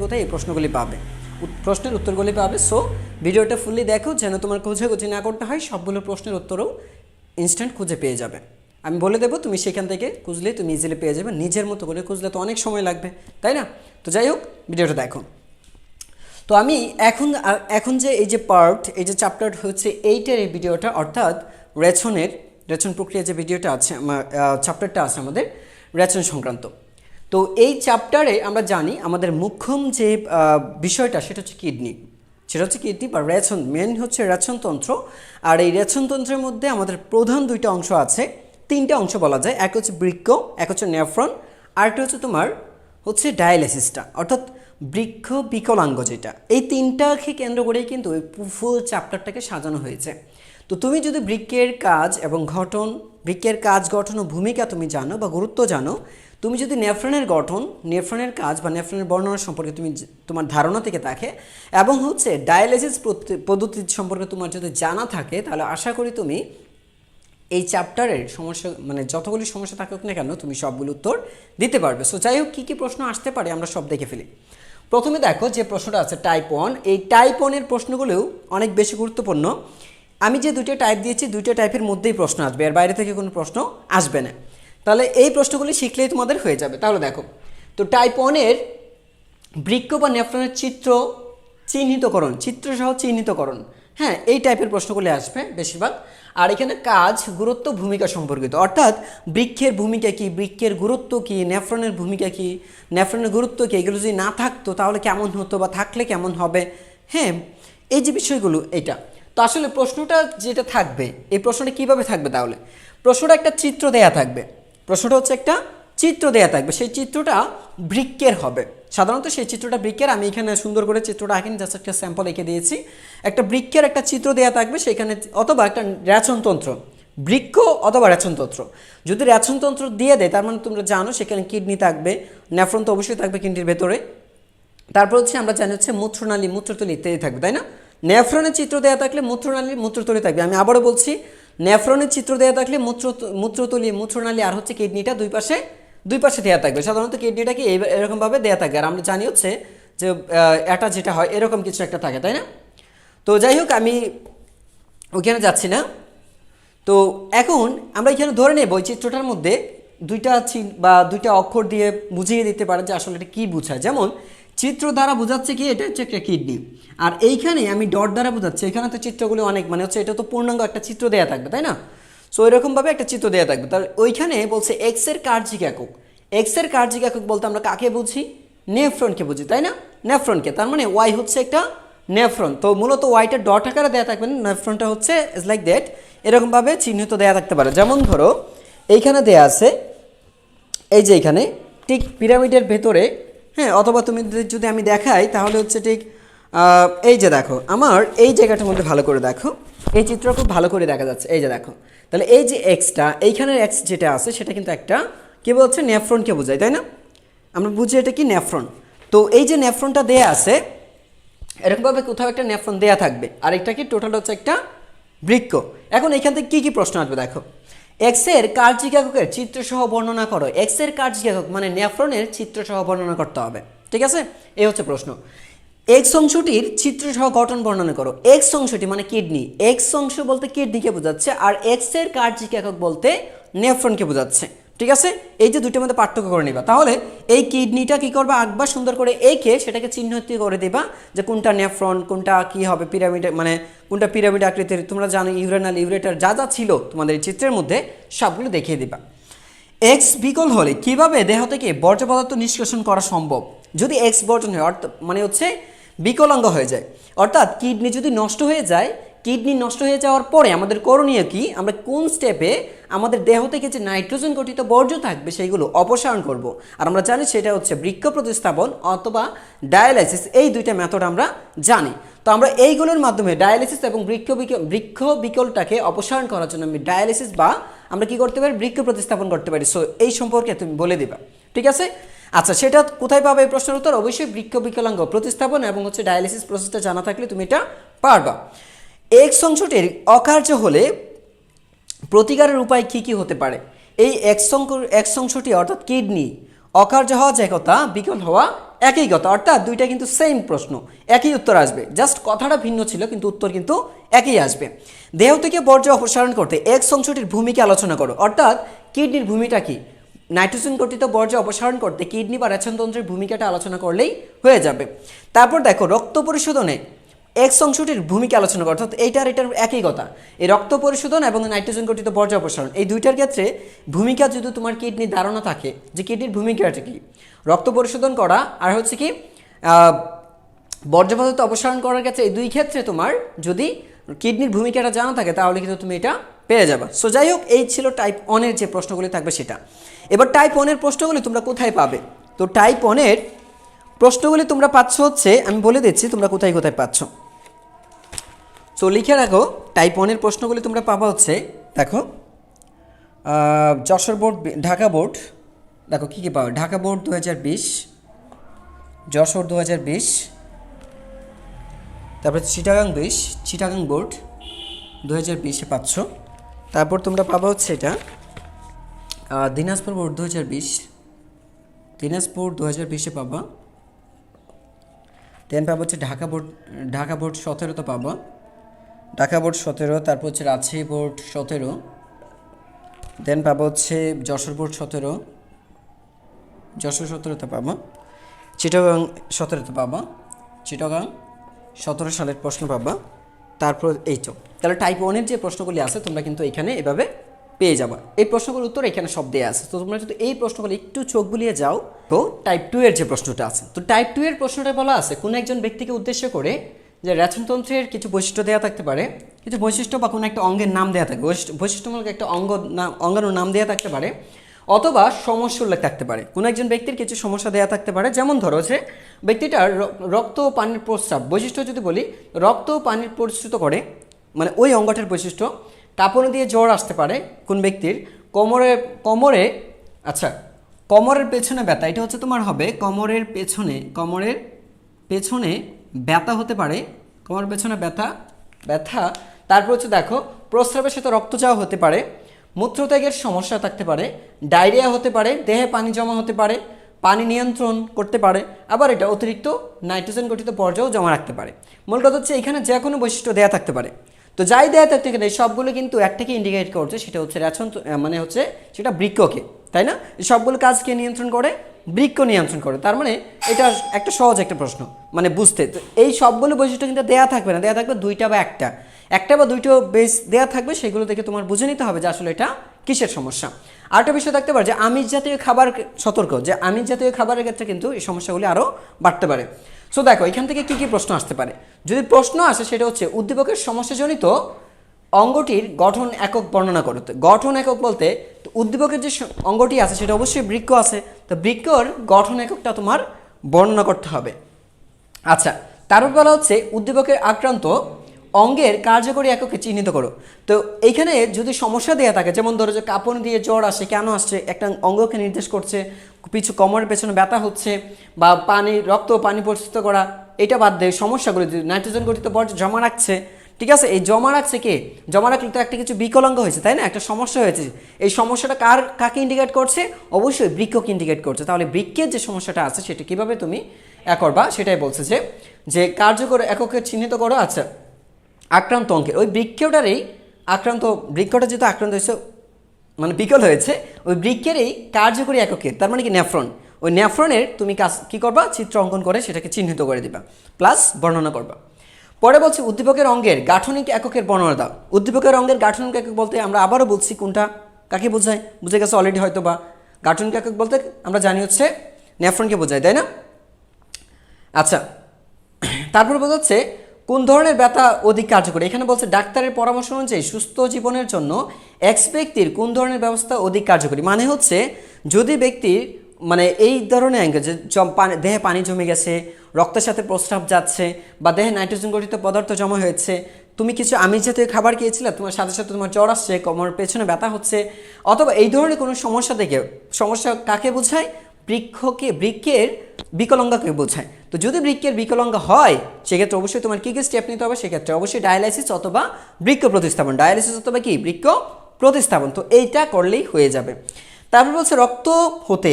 কোথায় এই প্রশ্নগুলি পাবে, প্রশ্নের উত্তরগুলি পাবে। সো ভিডিওটা ফুললি দেখো যেন তোমার খোঁজাখুঁজি না করতে হয়, সবগুলো প্রশ্নের উত্তরও ইনস্ট্যান্ট খুঁজে পেয়ে যাবে। আমি বলে দেবো, তুমি সেখান থেকে খুঁজলে তুমি ইজিলি পেয়ে যাবে। নিজের মতো করে খুঁজলে তো অনেক সময় লাগবে, তাই না? তো যাই হোক, ভিডিওটা দেখো। তো আমি এখন যে এই যে পার্ট, এই যে চ্যাপ্টার হচ্ছে 8-এর এই ভিডিওটা, অর্থাৎ রেচন প্রক্রিয়া যে ভিডিওটা আছে, চ্যাপ্টারটা আছে আমাদের রেচন সংক্রান্ত। তো এই চ্যাপ্টারে আমরা জানি আমাদের মুখ্যম যে বিষয়টা সেটা হচ্ছে কিডনি, বা রেচন, মেন হচ্ছে রেচনতন্ত্র। আর এই রেচনতন্ত্রের মধ্যে আমাদের প্রধান দুইটা অংশ আছে, তিনটা অংশ বলা যায়। এক হচ্ছে বৃক্ক, এক হচ্ছে নেফ্রন, আরেকটা হচ্ছে তোমার হচ্ছে ডায়ালিসিসটা, অর্থাৎ বৃক্ষ বিকলাঙ্গ যেটা। এই তিনটাকে কেন্দ্র করেই কিন্তু এই ফুল চ্যাপ্টারটাকে সাজানো হয়েছে। তো তুমি যদি বৃক্কের কাজ এবং গঠন, বৃক্কের কাজ গঠন ও ভূমিকা তুমি জানো বা গুরুত্ব জানো, তুমি যদি নেফ্রনের গঠন, নেফ্রনের কাজ বা নেফ্রনের বর্ণনা সম্পর্কে তুমি তোমার ধারণা থেকে থাকে, এবং হচ্ছে ডায়ালিসিস পদ্ধতি সম্পর্কে তোমার যদি জানা থাকে, তাহলে আশা করি তুমি এই চ্যাপ্টারের সমস্যা, মানে যতগুলি সমস্যা থাকুক না কেন, তুমি সবগুলো উত্তর দিতে পারবে। সো যাই হোক, কী কী প্রশ্ন আসতে পারে আমরা সব দেখে ফেলি। প্রথমে দেখো যে প্রশ্নটা আছে টাইপ 1। এই টাইপ 1-এর প্রশ্নগুলোও অনেক বেশি গুরুত্বপূর্ণ। আমি যে দুটো টাইপ দিয়েছি, দুটো টাইপের মধ্যেই প্রশ্ন আসবে, এর বাইরে থেকে কোনো প্রশ্ন আসবে না। তাহলে এই প্রশ্নগুলি শিখলেই তোমাদের হয়ে যাবে। তাহলে দেখো, তো টাইপ 1-এর বৃক্ক বা নেফ্রনের চিহ্নিতকরণ, চিত্রসহ চিহ্নিতকরণ, হ্যাঁ, এই টাইপের প্রশ্নগুলি আসবে বেশিরভাগ। আর এখানে কাজ, গুরুত্ব, ভূমিকা সম্পর্কিত, অর্থাৎ বৃক্ষের ভূমিকা কী, বৃক্ষের গুরুত্ব কী, নেফ্রনের ভূমিকা কী, নেফ্রনের গুরুত্ব কী, এগুলো যদি না থাকতো তাহলে কেমন হতো বা থাকলে কেমন হবে, হ্যাঁ, এই যে বিষয়গুলো, এটা তো আসলে প্রশ্নটা যেটা থাকবে, এই প্রশ্নটা কীভাবে থাকবে, তাহলে প্রশ্নটা একটা চিত্র দেয়া থাকবে। প্রশ্নটা হচ্ছে একটা চিত্র দেয়া থাকবে, সেই চিত্রটা বৃক্কের হবে। সাধারণত সেই চিত্রটা বৃক্কের, আমি এখানে সুন্দর করে চিত্রটা আঁকিনি, জাস্ট একটা স্যাম্পল এঁকে দিয়েছি। একটা বৃক্কের একটা চিত্র দেয়া থাকবে সেখানে, অথবা একটা রেচনতন্ত্র, বৃক্ক অথবা রেচনতন্ত্র। যদি রেচনতন্ত্র দিয়ে দেয়, তার মানে তোমরা জানো সেখানে কিডনি থাকবে, নেফ্রন তো অবশ্যই থাকবে কিডনির ভেতরে। তারপর হচ্ছে আমরা জানি হচ্ছে মূত্রনালী, মূত্রতলী ইত্যাদি থাকবে, তাই না? নেফ্রনের চিত্র দেওয়া থাকলে মূত্রনালী, মূত্রতলী থাকবে। আমি আবারও বলছি, নেফ্রনের চিত্র দেওয়া থাকলে মূত্রতলী, মূত্রনালী আর হচ্ছে কিডনিটা দুই পাশে দেওয়া থাকবে। সাধারণত কিডনিটাকে এরকমভাবে দেওয়া থাকে। আর আমরা জানি হচ্ছে যে এটা যেটা হয় এরকম কিছু একটা থাকে, তাই না? তো যাই হোক, আমি ওইখানে যাচ্ছি না। তো এখন আমরা এখানে ধরে নেব ওই চিত্রটার মধ্যে দুইটা অক্ষর দিয়ে বুঝিয়ে দিতে পারে যে আসলে এটা কী বোঝায়। যেমন চিত্র দ্বারা বোঝাচ্ছে কি, এটা হচ্ছে একটা কিডনি, আর এইখানে আমি ডট দ্বারা বোঝাচ্ছি, এখানে তো চিত্রগুলি অনেক, মানে হচ্ছে এটা তো পূর্ণাঙ্গ একটা চিত্র দেওয়া থাকবে, তাই না? সো এরকমভাবে একটা চিত্র দেওয়া থাকবে। তার ওইখানে বলছে এক্সের কার্যিক একক। এক্সের কার্যিক একক বলতে আমরা কাকে বুঝি? নেফ্রনকে বুঝি, তাই না? নেফ্রনকে, তার মানে ওয়াই হচ্ছে একটা নেফ্রন। তো মূলত ওয়াইটা ডট আকারে দেওয়া থাকবে না, নেফ্রনটা হচ্ছে ইজ লাইক দ্যাট, এরকমভাবে চিহ্নিত দেওয়া থাকতে পারে। যেমন ধরো এইখানে দেয়া আছে, এই যে এখানে ঠিক পিরামিডের ভেতরে, হ্যাঁ, অথবা তুমি যদি আমি দেখাই তাহলে হচ্ছে ঠিক এই যে দেখো, আমার এই জায়গাটার মধ্যে ভালো করে দেখো, এই চিত্র খুব ভালো করে দেখা যাচ্ছে। এই যে দেখো, তাহলে এই যে এক্সটা, এইখানের এক্স যেটা আছে সেটা কিন্তু একটা কী বলছে, নেফ্রনকে বোঝায়, তাই না? আমরা বুঝি এটা কি নেফ্রন। তো এই যে নেফ্রনটা দেয়া আছে, এরকমভাবে কোথাও একটা নেফ্রন দেয়া থাকবে, আর এটা কি টোটাল হচ্ছে একটা বৃক্ক। এখন এখান থেকে কী কী প্রশ্ন আসবে দেখো, এক্সের কার্যিক এককের চিত্রসহ বর্ণনা করো। এক্সের কার্যিক একক মানে নেফ্রনের চিত্রসহ বর্ণনা করতে হবে, ঠিক আছে? এই হচ্ছে প্রশ্ন। এক্স অংশটির চিত্রসহ গঠন বর্ণনা করো। এক্স অংশটি মানে কিডনি, এক্স অংশ বলতে কিডনিকে বোঝাচ্ছে, আর এক্সের কার্যিক একক বলতে নেফ্রনকে বোঝাচ্ছে, ঠিক আছে? এই যে দুটোর মধ্যে পার্থক্য করে নিবা। তাহলে এই কিডনিটা কী করবা, আঁকবা সুন্দর করে, এঁকে সেটাকে চিহ্নিত করে দিবা যে কোনটা নেফ্রন, কোনটা কী হবে, পিরামিড, মানে কোনটা পিরামিড আকৃতির। তোমরা জানো ইউরেনাল, ইউরেটার যা যা ছিল তোমাদের এই চিত্রের মধ্যে সবগুলো দেখিয়ে দিবা। এক্স বিকল হলে কিভাবে দেহ থেকে বর্জ্য পদার্থ নিষ্কাশন করা সম্ভব? যদি এক্স বর্জন হয়, অর্থাৎ মানে হচ্ছে বিকলাঙ্গ হয়ে যায়, অর্থাৎ কিডনি যদি নষ্ট হয়ে যায়, কিডনি নষ্ট হয়ে যাওয়ার পরে আমাদের করণীয় কি, আমরা কোন স্টেপে আমাদের দেহ থেকে যে নাইট্রোজেন গঠিত বর্জ্য থাকবে সেইগুলো অপসারণ করব। আর আমরা জানি সেটা হচ্ছে বৃক্ক প্রতিস্থাপন অথবা ডায়ালাইসিস, এই দুইটা মেথড আমরা জানি। তো আমরা এইগুলোর মাধ্যমে ডায়ালিসিস এবং বৃক্ষ বিকলটাকে অপসারণ করার জন্য আমি ডায়ালিসিস বা আমরা কি করতে পারি, বৃক্ষ প্রতিস্থাপন করতে পারি। সো এই সম্পর্কে তুমি বলে দিবা, ঠিক আছে? আচ্ছা, সেটা কোথায় পাবে এই প্রশ্নের উত্তর? অবশ্যই বৃক্ষ বিকলাঙ্গ প্রতিস্থাপন এবং হচ্ছে ডায়ালিসিস প্রসেসটা জানা থাকলে তুমি এটা পারবা। এক্স অংশটির অকার্য হলে প্রতিকারের উপায় কী কী হতে পারে? এই এক্স অংশটি অর্থাৎ কিডনি অকার্য হওয়া যে কথা, বিকল হওয়া একই কথা, অর্থাৎ দুইটা কিন্তু সেম প্রশ্ন, একই উত্তর আসবে, জাস্ট কথাটা ভিন্ন ছিল কিন্তু উত্তর কিন্তু একই আসবে। দেহ থেকে বর্জ্য অপসারণ করতে এক্স অংশটির ভূমিকা আলোচনা করো, অর্থাৎ কিডনির ভূমিকা কি, নাইট্রোজেন গঠিত বর্জ্য অপসারণ করতে কিডনি বা রেচনতন্ত্রের ভূমিকাটা আলোচনা করলেই হয়ে যাবে। তারপর দেখো রক্ত পরিশোধনে এক্স অংশটির ভূমিকা আলোচনা করো, অর্থাৎ এটার একই কথা, এই রক্ত পরিশোধন এবং নাইট্রোজেন গঠিত বর্জ্য অপসারণ এই দুইটার ক্ষেত্রে ভূমিকা যদি তোমার কিডনির ধারণা থাকে যে কিডনির ভূমিকাটা কি, রক্ত পরিশোধন করা আর হচ্ছে কি বর্জ্য পদার্থ অপসারণ করার ক্ষেত্রে, এই দুই ক্ষেত্রে তোমার যদি কিডনির ভূমিকাটা জানা থাকে তাহলে কিন্তু তুমি এটা পেয়ে যাবে। সো যাই হোক, এই ছিল টাইপ 1-এর যে প্রশ্নগুলি থাকবে সেটা। এবার টাইপ 1-এর প্রশ্নগুলি তোমরা কোথায় পাবে? তো টাইপ 1-এর প্রশ্নগুলি তোমরা পাচ্ছ হচ্ছে, আমি বলে দিচ্ছি তোমরা কোথায় কোথায় পাচ্ছ। সো লিখে রাখো, টাইপ 1-এর প্রশ্নগুলি তোমরা পাবা হচ্ছে, দেখো যশোর বোর্ড, ঢাকা বোর্ড, দেখো কী কী পাবে, ঢাকা বোর্ড 2020, যশোর 2020, তারপরে চিটাগাং বোর্ড 2020-এ পাচ্ছ। তারপর তোমরা পাবা হচ্ছে এটা দিনাজপুর বোর্ড 2020, দিনাজপুর 2020-এ পাবা। দেন পাবো হচ্ছে ঢাকা বোর্ড 17-তে পাবা, ঢাকা বোর্ড 17, তারপর হচ্ছে রাজশাহী বোর্ড 17, দেন পাবো হচ্ছে যশোর বোর্ড 17, যশোর 17-তে পাবা, চিটাগাং 17-তে পাবা, চিটাগাং 17 সালের প্রশ্ন পাবা। তারপর এই তো, তাহলে টাইপ 1-এর যে প্রশ্নগুলি আছে তোমরা কিন্তু এখানে এভাবে পেয়ে যাবা। এই প্রশ্নগুলোর উত্তর এখানে সব দেওয়া আছে। তো তোমরা যদি এই প্রশ্নগুলো একটু চোখ বুলিয়ে যাও, তো টাইপ 2-এর যে প্রশ্নটা আছে, তো টাইপ 2-এর প্রশ্নটা বলা আছে কোনো একজন ব্যক্তিকে উদ্দেশ্য করে যে রেচনতন্ত্রের কিছু বৈশিষ্ট্য দেওয়া থাকতে পারে, কিছু বৈশিষ্ট্য বা কোনো একটা অঙ্গের নাম দেওয়া থাকে, বৈশিষ্ট্যমূলক একটা অঙ্গাণুর নাম দেওয়া থাকতে পারে, অথবা সমস্যা উল্লেখ থাকতে পারে। কোনো একজন ব্যক্তির কিছু সমস্যা দেওয়া থাকতে পারে, যেমন ধরো যে ব্যক্তিটার রক্ত ও পানির প্রস্রাব বৈশিষ্ট্য যদি বলি, রক্ত ও পানির প্রস্তুত করে, মানে ওই অঙ্গটার বৈশিষ্ট্য। কাঁপুনি দিয়ে জ্বর আসতে পারে কোন ব্যক্তির, কোমরের পেছনে ব্যথা, এটা হচ্ছে তোমার হবে কোমরের পেছনে ব্যথা হতে পারে, কোমরের পেছনে ব্যথা। তারপর হচ্ছে দেখো প্রস্রাবের সাথে রক্তচাপ হতে পারে, মূত্রত্যাগের সমস্যা থাকতে পারে, ডায়রিয়া হতে পারে, দেহে পানি জমা হতে পারে, পানি নিয়ন্ত্রণ করতে পারে, আবার এটা অতিরিক্ত নাইট্রোজেন গঠিত পর্যায়েও জমা রাখতে পারে। মূল কথা হচ্ছে এখানে যে কোনো বৈশিষ্ট্য দেওয়া থাকতে পারে। তো যাই দেওয়া থাকতে গেলে সবগুলো কিন্তু একটাকে ইন্ডিকেট করছে, সেটা হচ্ছে মানে হচ্ছে সেটা বৃক্ককে, তাই না? সবগুলো কাজকে নিয়ন্ত্রণ করে, বৃক্ক নিয়ন্ত্রণ করে। তার মানে এটা একটা সহজ একটা প্রশ্ন মানে বুঝতে। তো এই সবগুলো বৈশিষ্ট্য কিন্তু দেওয়া থাকবে না, দেওয়া থাকবে দুইটা বা একটা বা দুইটো বেস দেওয়া থাকবে, সেগুলো থেকে তোমার বুঝে নিতে হবে যে আসলে এটা কিসের সমস্যা। আরেকটা বিষয় থাকতে পারে যে আমিষ জাতীয় খাবার, সতর্ক যে আমিষ জাতীয় খাবারের ক্ষেত্রে কিন্তু এই সমস্যাগুলি আরও বাড়তে পারে। সো দেখো এখান থেকে কী কী প্রশ্ন আসতে পারে। যদি প্রশ্ন আসে সেটা হচ্ছে উদ্দীপকের সমস্যাজনিত অঙ্গটির গঠন একক বর্ণনা করতে। গঠন একক বলতে উদ্দীপকের যে অঙ্গটি আছে সেটা অবশ্যই বৃক্ক আছে, তো বৃক্কর গঠন এককটা তোমার বর্ণনা করতে হবে। আচ্ছা, তারপর বলা হচ্ছে উদ্দীপকের আক্রান্ত অঙ্গের কার্যকরী এককে চিহ্নিত করো। তো এইখানে যদি সমস্যা দেওয়া থাকে, যেমন ধরো যে কাঁপুনি দিয়ে জ্বর আসে, কেন আসছে, একটা অঙ্গকে নির্দেশ করছে, কোমরের পেছনে ব্যথা হচ্ছে, বা রক্ত পানি পরিস্থিত করা, এটা বাদ দেয় সমস্যাগুলো নাইট্রোজেন গঠিত বর্জ্য জমা রাখছে, ঠিক আছে? এই জমা রাখছে কে? জমা রাখলে তো একটা কিছু বিকলাঙ্গ হয়েছে, তাই না? একটা সমস্যা হয়েছে। এই সমস্যাটা কাকে ইন্ডিকেট করছে? অবশ্যই বৃক্ককে ইন্ডিকেট করছে। তাহলে বৃক্কের যে সমস্যাটা আছে সেটা কীভাবে তুমি করবা সেটাই বলছে যে কার্যকর এককে চিহ্নিত করো। আচ্ছা, আক্রান্ত অঙ্কের ওই বৃক্ষটারই বৃক্ষটা যেহেতু আক্রান্ত হয়েছে মানে বিকল হয়েছে, ওই বৃক্ষের এই কার্যকরী এককের, তার মানে কি নেফ্রন, ওই নেফ্রনের তুমি কাজ কী করবা? চিত্র অঙ্কন করে সেটাকে চিহ্নিত করে দিবা, প্লাস বর্ণনা করবা। পরে বলছি উদ্দীপকের অঙ্গের গাঠনিক এককের বর্ণনা দাও। উদ্দীপকের অঙ্গের গাঠনিক একক বলতে আমরা আবারও বলছি কোনটা কাকে বোঝায়, বুঝে গেছে অলরেডি হয়তো বা। গাঠনিক একক বলতে আমরা জানি হচ্ছে নেফ্রনকে বোঝায়, তাই না? আচ্ছা, তারপর বোঝাচ্ছে কোন ধরনের ব্যথা অধিক কার্যকরী। এখানে বলছে ডাক্তারের পরামর্শ অনুযায়ী সুস্থ জীবনের জন্য এক্স ব্যক্তির কোন ধরনের ব্যবস্থা অধিক কার্যকরী। মানে হচ্ছে যদি ব্যক্তির মানে এই ধরনের অ্যাঙ্গেল যে দেহে পানি জমে গেছে, রক্তের সাথে প্রস্রাব যাচ্ছে, বা দেহে নাইট্রোজেন গঠিত পদার্থ জমা হয়েছে, তুমি কিছু আমিষ জাতীয় খাবার খেয়েছিলে, তোমার সাথে সাথে তোমার জ্বর আসছে, কোমরের পেছনে ব্যথা হচ্ছে, অথবা এই ধরনের কোনো সমস্যা থেকে, সমস্যা কাকে বোঝায়? বৃক্কের বিকলাঙ্গকে বোঝায়। তো যদি বৃক্কের বিকলাঙ্গ হয় সেক্ষেত্রে অবশ্যই তোমার কী কী স্টেপ নিতে হবে? সেক্ষেত্রে অবশ্যই ডায়ালাইসিস অথবা বৃক্ক প্রতিস্থাপন, ডায়ালাইসিস অথবা কি বৃক্ক প্রতিস্থাপন, তো এইটা করলেই হয়ে যাবে। তারপর বলছে রক্ত হতে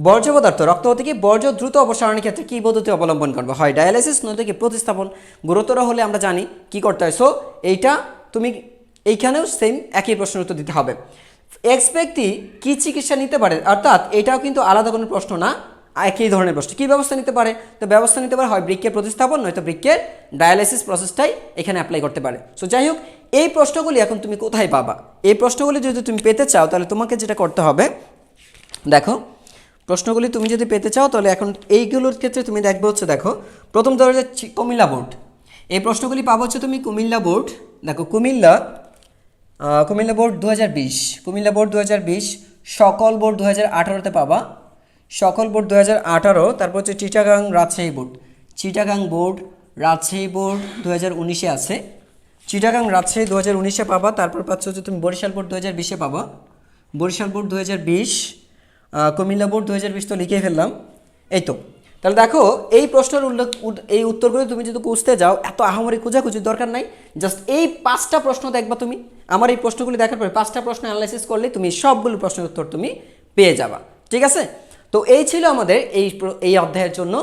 বর্জ্য পদার্থ রক্ত হতে কি বর্জ্য দ্রুত অপসারণের ক্ষেত্রে কী পদ্ধতি অবলম্বন করবে, হয় ডায়ালাইসিস নয়তো কি প্রতিস্থাপন। গুরুতর হলে আমরা জানি কি করতে হয়। সো এইটা তুমি এইখানেও সেম একই প্রশ্নের উত্তর দিতে হবে। এক্স ব্যক্তি কী চিকিৎসা নিতে পারে, অর্থাৎ এটাও কিন্তু আলাদা কোনো প্রশ্ন না, একই ধরনের প্রশ্ন। কী ব্যবস্থা নিতে পারে, তো ব্যবস্থা নিতে পারে হয় বৃক্কের প্রতিস্থাপন নয়তো বৃক্কের ডায়ালাইসিস প্রসেসটাই এখানে অ্যাপ্লাই করতে পারে। সো যাই হোক, এই প্রশ্নগুলি এখন তুমি কোথায় পাবা, এই প্রশ্নগুলি যদি তুমি পেতে চাও তাহলে তোমাকে যেটা করতে হবে, দেখো প্রশ্নগুলি তুমি যদি পেতে চাও তাহলে এখন এইগুলোর ক্ষেত্রে তুমি দেখবে হচ্ছে, দেখো প্রথম ধরো যে কুমিল্লা বোর্ড, এই প্রশ্নগুলি পাবো হচ্ছে তুমি কুমিল্লা বোর্ড। দেখো কুমিল্লা বোর্ড 2020, কুমিল্লা বোর্ড 2020, সকল বোর্ড 2018-তে পাবা, সকল বোর্ড 2018। তারপর হচ্ছে Chittagong Rajshahi board, Chittagong board Rajshahi board 2019-এ আছে, চিটাগাং রাজশাহী 2019-এ পাবা। তারপর পাচ্ছ হচ্ছে তুমি বরিশাল বোর্ড 2020-এ পাবা, বরিশাল বোর্ড 2020, কুমিল্লা বোর্ড 2020 তো লিখে ফেললাম। এই তো, তাহলে দেখো এই প্রশ্নের এই উত্তরগুলো তুমি যদি খুঁজতে যাও এত আহামরি খোঁজাখুঁজির দরকার নাই, জাস্ট এই 5টা প্রশ্ন দেখবা তুমি। আমার এই প্রশ্নগুলি দেখার পরে 5টা প্রশ্ন অ্যানালাইসিস করলে তুমি সবগুলো প্রশ্নের উত্তর তুমি পেয়ে যাবা, ঠিক আছে। তো এই ছিল আমাদের এই অধ্যায়ের জন্য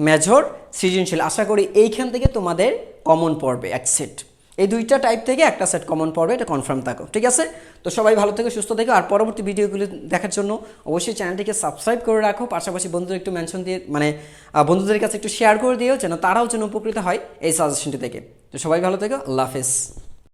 মেজর সৃজনশীল। আশা করি এইখান থেকে তোমাদের কমন পড়বে এক সেট, এই 2টা টাইপ থেকে একটা সেট কমন পড়বে, এটা কনফার্ম থাকো, ঠিক আছে। তো সবাই ভালো থেকো, সুস্থ থেকো, আর পরবর্তী ভিডিওগুলো দেখার জন্য অবশ্যই চ্যানেলটিকে সাবস্ক্রাইব করে রাখো, পাশাপাশি বন্ধুদের একটু মেনশন দিয়ে মানে বন্ধুদের কাছে একটু শেয়ার করে দিও, যেন তারাও যেন উপকৃত হয় এই সাজেশনটি থেকে। তো সবাই ভালো থেকো, আল্লাহ হাফেজ।